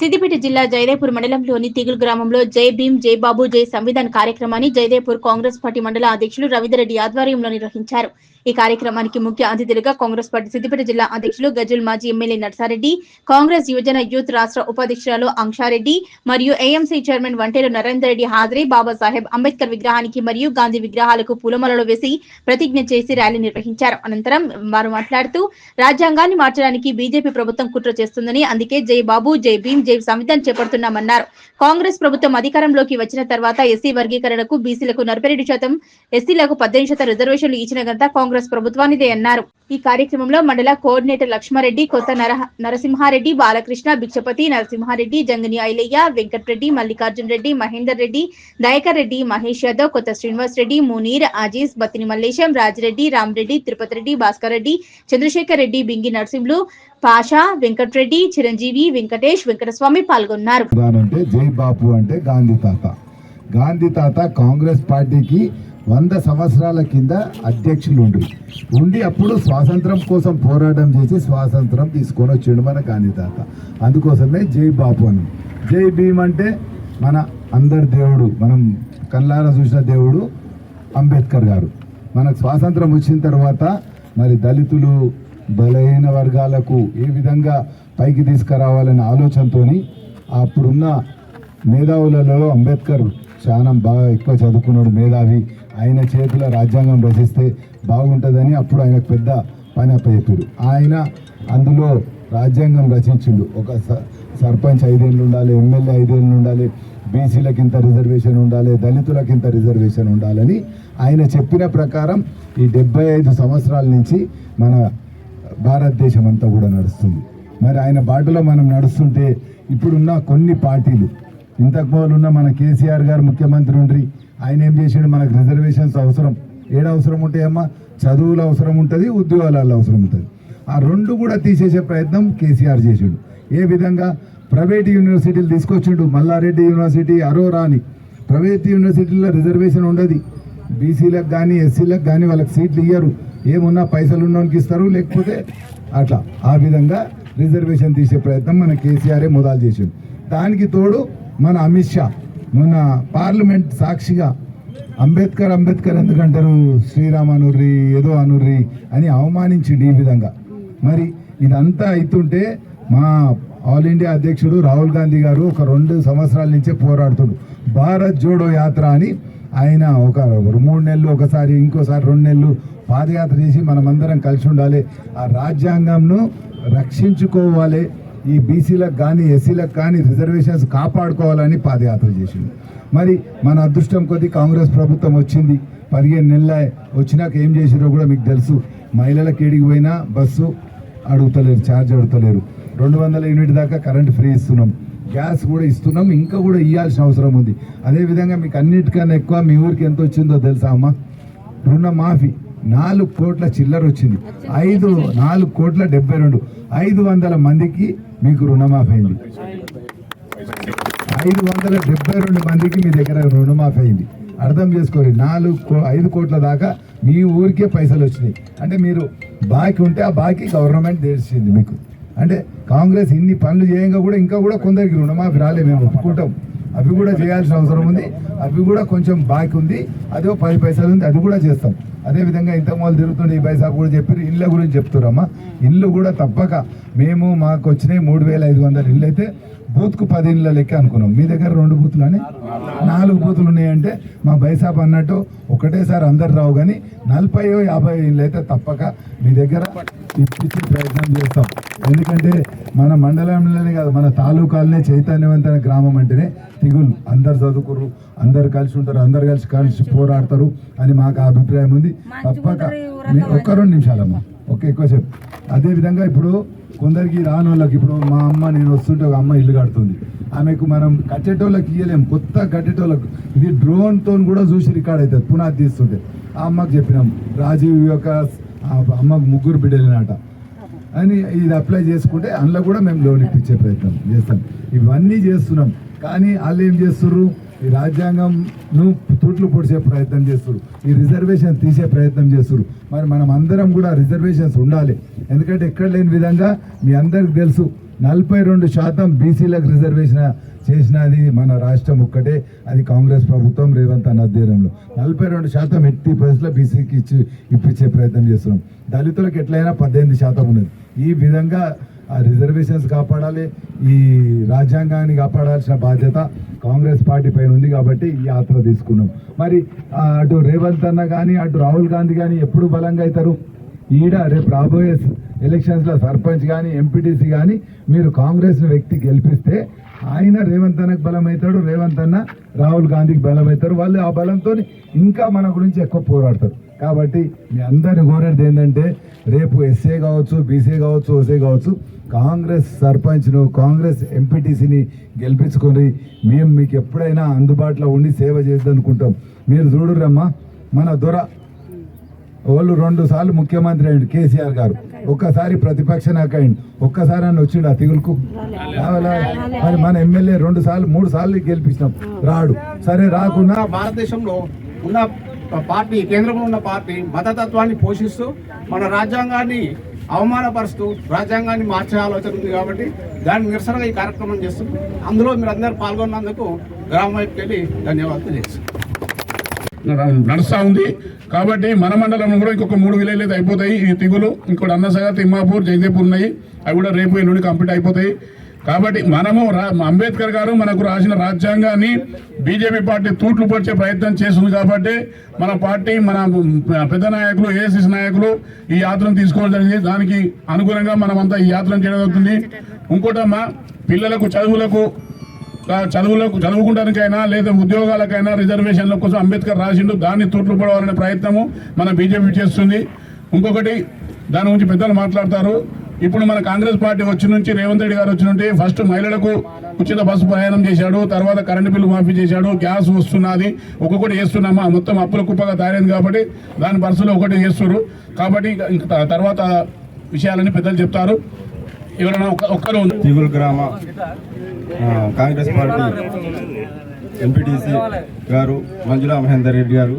సిద్దిపేట జిల్లా జయదేపూర్ మండలంలోని తిగులు గ్రామంలో జై భీమ్ జై బాబు జై సంవిధాన్ కార్యక్రమాన్ని జయదేపూర్ కాంగ్రెస్ పార్టీ మండల అధ్యక్షులు రవీందర్ రెడ్డి ఆధ్వర్యంలో నిర్వహించారు. ఈ కార్యక్రమానికి ముఖ్య అతిథులుగా కాంగ్రెస్ పార్టీ సిద్దిపేట జిల్లా అధ్యక్షులు గజ్జల్ మాజీ ఎమ్మెల్యే నర్సారెడ్డి, కాంగ్రెస్ యువజన యూత్ రాష్ట్ర ఉపాధ్యక్షురాలు అంక్షారెడ్డి మరియు ఏఎంసీ చైర్మన్ వంటేరు నరేందర్ రెడ్డి హాజరై బాబాసాహెబ్ అంబేద్కర్ విగ్రహానికి మరియు గాంధీ విగ్రహాలకు పూలమాలలు వేసి ప్రతిజ్ఞ చేసి ర్యాలీ నిర్వహించారు. అనంతరం వారు మాట్లాడుతూ రాజ్యాంగాన్ని మార్చడానికి బీజేపీ ప్రభుత్వం కుట్ర చేస్తుందని, అందుకే జై బాబు జై భీమ్ జై సంవిధాన్ చేపడుతున్నామన్నారు. కాంగ్రెస్ ప్రభుత్వం అధికారంలోకి వచ్చిన తర్వాత ఎస్సీ వర్గీకరణకు బీసీలకు 42%, ఎస్సీలకు 18% రిజర్వేషన్లు ఇచ్చిన ఘనత కాంగ్రెస్ ప్రభుత్వానిదే అన్నారు. ఈ కార్యక్రమంలో మండల కోఆర్డినేటర్ లక్ష్మారెడ్డి, కొత్త నరసింహారెడ్డి, బాలకృష్ణ, భిక్షపతి, నరసింహారెడ్డి, జంగని ఐలయ్య, వెంకట్రెడ్డి, మల్లికార్జున్ రెడ్డి, మహేందర్ రెడ్డి, దయాకర్ రెడ్డి, మహేష్ యాదవ్, కొత్త శ్రీనివాస్ రెడ్డి, మునీర్, అజీజ్, బత్తిని మల్లేశం, రాజిరెడ్డి, రామరెడ్డి, తిరుపతి రెడ్డి, భాస్కర్ రెడ్డి, చంద్రశేఖర్ రెడ్డి, బింగి నరసింహులు, పాషా, వెంకట్రెడ్డి, చిరంజీవి, వెంకటేష్, వెంకటస్వామి పాల్గొన్నారు. జై బాపు అంటే గాంధీ తాత కాంగ్రెస్ పార్టీకి 100 సంవత్సరాల కింద అధ్యక్షులు ఉండి అప్పుడు స్వాతంత్రం కోసం పోరాటం చేసి స్వాతంత్రం తీసుకొని వచ్చిండు మన గాంధీ తాత. అందుకోసమే జై బాపు అని. జై భీమ్ అంటే మన అందరి దేవుడు, మనం కళ్ళారా చూసిన దేవుడు అంబేద్కర్ గారు. మనకు స్వాతంత్రం వచ్చిన తర్వాత మరి దళితులు, బలహీన వర్గాలకు ఏ విధంగా పైకి తీసుకురావాలనే ఆలోచనతో అప్పుడున్న మేధావులలో అంబేద్కర్ చాలా బాగా ఎక్కువ చదువుకున్నాడు, మేధావి. ఆయన చేతిలో రాజ్యాంగం రచిస్తే బాగుంటుందని అప్పుడు ఆయనకు పెద్ద పని అప్పచెప్పారు. ఆయన అందులో రాజ్యాంగం రచించిండు. ఒక సర్పంచ్ 5 ఏళ్ళు ఉండాలి, ఎమ్మెల్యే 5 ఏళ్ళు ఉండాలి, బీసీలకు ఇంత రిజర్వేషన్ ఉండాలి, దళితులకు ఇంత రిజర్వేషన్ ఉండాలని ఆయన చెప్పిన ప్రకారం ఈ 75 సంవత్సరాల నుంచి మన భారతదేశం అంతా కూడా నడుస్తుంది. మరి ఆయన బాటలో మనం నడుస్తుంటే ఇప్పుడున్న కొన్ని పార్టీలు, ఇంతకు మొదలు ఉన్న మన కేసీఆర్ గారు ముఖ్యమంత్రి ఉండ్రి, ఆయన ఏం చేసాడు, మనకు రిజర్వేషన్స్ అవసరం అవసరం ఉంటాయమ్మా, చదువులు అవసరం ఉంటుంది, ఉద్యోగాలలో అవసరం ఉంటుంది. ఆ రెండు కూడా తీసేసే ప్రయత్నం కేసీఆర్ చేసాడు. ఏ విధంగా ప్రైవేట్ యూనివర్సిటీలు తీసుకొచ్చిండు. మల్లారెడ్డి యూనివర్సిటీ, అరోరా అని ప్రైవేట్ యూనివర్సిటీలో రిజర్వేషన్ ఉండదు. బీసీలకు కానీ ఎస్సీలకు కానీ వాళ్ళకి సీట్లు ఇయ్యరు. ఏమున్నా పైసలు ఉన్నోనికి ఇస్తారు, లేకపోతే అట్లా. ఆ విధంగా రిజర్వేషన్ తీసే ప్రయత్నం మన కేసీఆరే మొదలు చేసాడు. దానికి తోడు మన అమిత్ షా మొన్న పార్లమెంట్ సాక్షిగా అంబేద్కర్ ఎందుకంటారు, శ్రీరామ్ అనుర్రి, ఏదో అనుర్రి అని అవమానించింది. ఈ విధంగా మరి ఇదంతా అవుతుంటే మా ఆల్ ఇండియా అధ్యక్షుడు రాహుల్ గాంధీ గారు ఒక 2 సంవత్సరాల నుంచే పోరాడుతుడు. భారత్ జోడో యాత్ర అని ఆయన ఒక 3 నెలలు, ఒకసారి ఇంకోసారి 2 నెలలు పాదయాత్ర చేసి మనమందరం కలిసి ఉండాలి, ఆ రాజ్యాంగంను రక్షించుకోవాలి, ఈ బీసీలకు కానీ ఎస్సీలకు కానీ రిజర్వేషన్స్ కాపాడుకోవాలని పాదయాత్ర చేసింది. మరి మన అదృష్టం కొద్దీ కాంగ్రెస్ ప్రభుత్వం వచ్చింది. 15 నెలల వచ్చినాక ఏం చేసిరో కూడా మీకు తెలుసు. మహిళలకు ఏడికి పోయినా బస్సు అడుగుతలేరు, ఛార్జ్ అడుగుతలేరు. 200 యూనిట్ దాకా కరెంట్ ఫ్రీ ఇస్తున్నాం, గ్యాస్ కూడా ఇస్తున్నాం, ఇంకా కూడా ఇవ్వాల్సిన అవసరం ఉంది. అదేవిధంగా మీకు అన్నిటికన్నా ఎక్కువ మీ ఊరికి ఎంత వచ్చిందో తెలుసా అమ్మా? రుణమాఫీ 4 కోట్ల చిల్లర వచ్చింది. 4,72,500 మందికి మీకు రుణమాఫీ అయింది. 572 మందికి మీ దగ్గర రుణమాఫీ అయింది. అర్థం చేసుకోండి, 5 కోట్ల దాకా మీ ఊరికే పైసలు వచ్చినాయి. అంటే మీరు బాకీ ఉంటే ఆ బాకీ గవర్నమెంట్ తెచ్చింది మీకు. అంటే కాంగ్రెస్ ఇన్ని పనులు చేయంగా కూడా ఇంకా కూడా కొందరికి రుణమాఫీ రాలే, మేము ఒప్పుకుంటాం. అవి కూడా చేయాల్సిన అవసరం ఉంది. అవి కూడా కొంచెం బాకీ ఉంది, అదో 10 పైసలు ఉంది, అది కూడా చేస్తాం. అదేవిధంగా ఇంతకుముందు తిరుగుతుండే ఈ పైసా కూడా చెప్పారు. ఇళ్ళ గురించి చెప్తున్నారమ్మా. ఇల్లు కూడా తప్పక మాకు వచ్చినాయి 3,500 ఇళ్ళు అయితే బూత్కు 10 ఇళ్ళ లెక్క అనుకున్నాం. మీ దగ్గర 2 బూతులు అని 4 బూతులు ఉన్నాయంటే మా బైసాబ్ అన్నట్టు ఒకటేసారి అందరు రావు, కానీ 40-50 ఇళ్ళు అయితే తప్పక మీ దగ్గర ఇప్పించే ప్రయత్నం చేస్తాం. ఎందుకంటే మన మండలంలోనే కాదు, మన తాలూకాలనే చైతన్యవంతమైన గ్రామం అంటేనే తిగులు. అందరు చదువుకురు, అందరు కలిసి ఉంటారు, అందరు కలిసి పోరాడతారు అని మాకు అభిప్రాయం ఉంది. తప్పక ఒక్క 2 నిమిషాలమ్మా, ఓకే, ఎక్కువసేపు. అదేవిధంగా ఇప్పుడు కొందరికి రాని వాళ్ళకి, ఇప్పుడు మా అమ్మ, నేను వస్తుంటే ఒక అమ్మ ఇల్లు కడుతుంది, ఆమెకు మనం కట్టేటోళ్ళకి ఇవ్వలేము, కొత్త కట్టేటోళ్ళకు. ఇది డ్రోన్తో కూడా చూసి రికార్డ్ అవుతుంది, పునాది తీస్తుంటే. ఆ అమ్మకు చెప్పినాం, రాజీవ్ యొక్క అమ్మకు 3 బిడ్డలనట అని, ఇది అప్లై చేసుకుంటే అందులో కూడా మేము లోన్ ఇప్పించే ప్రయత్నం చేస్తాం. ఇవన్నీ చేస్తున్నాం. కానీ వాళ్ళు ఏం చేస్తున్నారు, ఈ రాజ్యాంగంను తూట్లు పొడిచే ప్రయత్నం చేస్తారు, ఈ రిజర్వేషన్ తీసే ప్రయత్నం చేస్తారు. మరి మనం అందరం కూడా రిజర్వేషన్స్ ఉండాలి. ఎందుకంటే ఎక్కడ లేని విధంగా మీ అందరికి తెలుసు 42% బీసీలకు రిజర్వేషన్ చేసినది మన రాష్ట్రం ఒక్కటే, అది కాంగ్రెస్ ప్రభుత్వం రేవంత్ అన్న అధ్యయనంలో 42% ఎట్టి పరిస్థితుల్లో బీసీకి ఇప్పించే ప్రయత్నం చేస్తున్నాం. దళితులకు ఎట్లయినా 18% ఉన్నది. ఈ విధంగా ఆ రిజర్వేషన్స్ కాపాడాలి, ఈ రాజ్యాంగాన్ని కాపాడాల్సిన బాధ్యత కాంగ్రెస్ పార్టీ పైన ఉంది కాబట్టి ఈ యాత్ర తీసుకున్నాం. మరి అటు రేవంత్ అన్న కానీ అటు రాహుల్ గాంధీ కానీ ఎప్పుడు బలంగా అవుతారు? ఈడ రేపు రాబోయే ఎలక్షన్స్లో సర్పంచ్ కానీ ఎంపీటీసీ కానీ మీరు కాంగ్రెస్ వ్యక్తి గెలిపిస్తే ఆయన రేవంత్ అన్నకు బలం అవుతాడు, రేవంత్ అన్న రాహుల్ గాంధీకి బలం అవుతారు. వాళ్ళు ఆ బలంతో ఇంకా మన గురించి ఎక్కువ పోరాడతారు. కాబట్టి మీ అందరిని కోరేది ఏంటంటే రేపు ఎస్ఏ కావచ్చు, బీసీ కావచ్చు, ఓసీ కావచ్చు, కాంగ్రెస్ సర్పంచ్ను కాంగ్రెస్ ఎంపీటీసీని గెలిపించుకొని మేము మీకు ఎప్పుడైనా అందుబాటులో ఉండి సేవ చేద్దనుకుంటాం. మీరు చూడురమ్మా, మన దొర వాళ్ళు 2 సార్లు ముఖ్యమంత్రి అయ్యిండు కేసీఆర్ గారు, ఒక్కసారి ప్రతిపక్ష నాయకుడు అయ్యిండు, ఒక్కసారి అని వచ్చిండు ఆ తిగులుకు రావాలా? మరి మన ఎమ్మెల్యే 2 సార్లు 3 సార్లు గెలిపించినాం, రాడు. సరే రాకున్నా భారతదేశంలో ఉన్న పార్టీ, కేంద్రంలో ఉన్న పార్టీ మతతత్వాన్ని పోషిస్తూ మన రాజ్యాంగాన్ని అవమానపరుస్తూ రాజ్యాంగాన్ని మార్చే ఆలోచన ఉంది కాబట్టి దాని నిరసనగా ఈ కార్యక్రమం చేస్తున్నాం. అందులో మీరు అందరూ పాల్గొన్నందుకు గ్రామం వైపుకి వెళ్ళి ధన్యవాదాలు చేస్తాం. నడుస్తూ ఉంది కాబట్టి మన మండలంలో కూడా ఇంకొక 3 విలేజ్లు అయిపోతాయి. ఈ తిగులు ఇంకోటి అన్నసాగర్, తిమ్మాపూర్, జగదేపూర్ ఉన్నాయి. అవి కూడా రేపు ఎల్లుండి కంప్లీట్ అయిపోతాయి. కాబట్టి మనము అంబేద్కర్ గారు మనకు రాసిన రాజ్యాంగాన్ని బీజేపీ పార్టీ తూట్లు పొడిచే ప్రయత్నం చేస్తుంది కాబట్టి మన పార్టీ, మన పెద్ద నాయకులు, ఏఐసిసి నాయకులు ఈ యాత్రను తీసుకోవడం జరిగింది. దానికి అనుగుణంగా మనమంతా ఈ యాత్రను చేయడం జరుగుతుంది. ఇంకోటమ్మా, పిల్లలకు చదువుకుంటానికైనా లేదా ఉద్యోగాలకైనా రిజర్వేషన్ల కోసం అంబేద్కర్ రాసిండు, దాన్ని తూట్లు పడవాలనే ప్రయత్నము మన బీజేపీ చేస్తుంది. ఇంకొకటి దాని గురించి పెద్దలు మాట్లాడతారు. ఇప్పుడు మన కాంగ్రెస్ పార్టీ వచ్చి నుంచి రేవంత్ రెడ్డి గారు వచ్చి నుండి ఫస్ట్ మహిళలకు ఉచిత బస్సు ప్రయాణం చేశాడు, తర్వాత కరెంటు బిల్లు మాఫీ చేశాడు, గ్యాస్ వస్తున్నది, ఒక్కొక్కటి చేస్తున్నామా, మొత్తం అప్పుల కుప్పగా తయారైంది కాబట్టి దాని బస్సులో ఒకటి చేస్తున్నారు. కాబట్టి తర్వాత విషయాలని పెద్దలు చెప్తారు. ఎవరైనా ఒక్కరు తిగుల్ గ్రామ కాంగ్రెస్ పార్టీ ఎంపీటీసీ గారు మంజులా మహేందర్ రెడ్డి గారు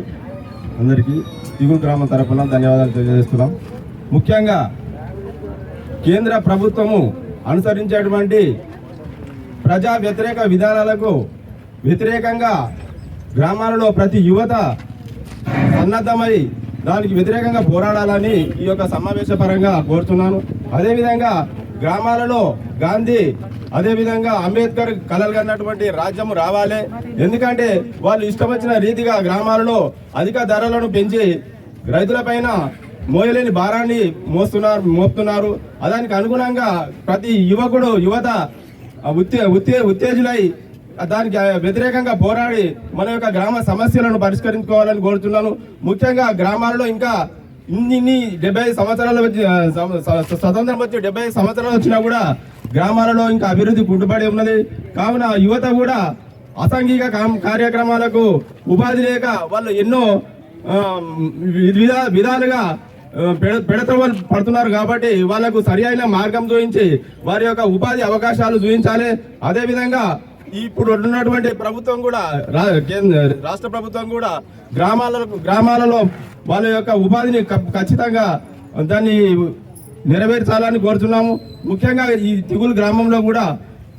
అందరికీ తిగుల్ గ్రామం తరఫున ధన్యవాదాలు తెలియజేస్తున్నాం. ముఖ్యంగా కేంద్ర ప్రభుత్వము అనుసరించేటువంటి ప్రజా వ్యతిరేక విధానాలకు వ్యతిరేకంగా గ్రామాలలో ప్రతి యువత సన్నద్ధమై దానికి వ్యతిరేకంగా పోరాడాలని ఈ యొక్క సమావేశపరంగా కోరుతున్నాను. అదేవిధంగా గ్రామాలలో గాంధీ, అదేవిధంగా అంబేద్కర్ కలలు కన్నటువంటి రాజ్యం రావాలి. ఎందుకంటే వాళ్ళు ఇష్టం వచ్చిన రీతిగా గ్రామాలలో అధిక ధరలను పెంచి రైతులపైన మోయలేని భారాన్ని మోపుతున్నారు. దానికి అనుగుణంగా ప్రతి యువత ఉత్తేజులై దానికి వ్యతిరేకంగా పోరాడి మన యొక్క గ్రామ సమస్యలను పరిష్కరించుకోవాలని కోరుతున్నాను. ముఖ్యంగా గ్రామాలలో ఇంకా ఇన్ని 75 సంవత్సరాలు స్వతంత్రం వచ్చి 75 సంవత్సరాలు వచ్చినా కూడా గ్రామాలలో ఇంకా అభివృద్ధి కుంటుపడి ఉన్నది. కావున యువత కూడా అసాంఘిక కార్యక్రమాలకు ఉపాధి లేక వాళ్ళు ఎన్నో విధాలుగా పెడతవలు పడుతున్నారు. కాబట్టి వాళ్లకు సరి అయిన మార్గం చూపించి వారి యొక్క ఉపాధి అవకాశాలు చూపించాలి. అదేవిధంగా ఇప్పుడు ఉన్నటువంటి ప్రభుత్వం కూడా, రాష్ట్ర ప్రభుత్వం కూడా గ్రామాలలో వాళ్ళ యొక్క ఉపాధిని ఖచ్చితంగా దాన్ని నెరవేర్చాలని కోరుతున్నాము. ముఖ్యంగా ఈ తిగులు గ్రామంలో కూడా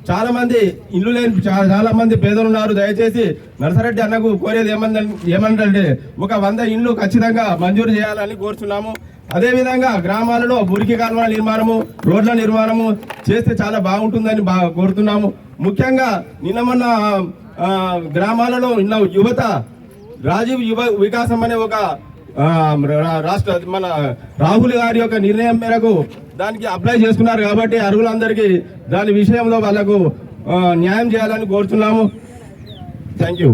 చాలా మంది ఇల్లు లేని చాలా మంది పేదలు ఉన్నారు. దయచేసి నర్సరెడ్డి అన్నకు కోరేది ఏమంటే ఒక 100 ఇండ్లు ఖచ్చితంగా మంజూరు చేయాలని కోరుతున్నాము. అదేవిధంగా గ్రామాలలో మురికి కాలువల నిర్మాణము, రోడ్ల నిర్మాణము చేస్తే చాలా బాగుంటుందని కోరుతున్నాము. ముఖ్యంగా నిన్న మొన్న గ్రామాలలో ఉన్న యువత రాజీవ్ యువ వికాసం అనే ఒక రాష్ట్ర మన రాహుల్ గారి యొక్క నిర్ణయం మేరకు దానికి అప్లై చేసుకున్నారు. కాబట్టి అర్హులందరికీ దాని విషయంలో వాళ్ళకు న్యాయం చేయాలని కోరుతున్నాము. Thank you.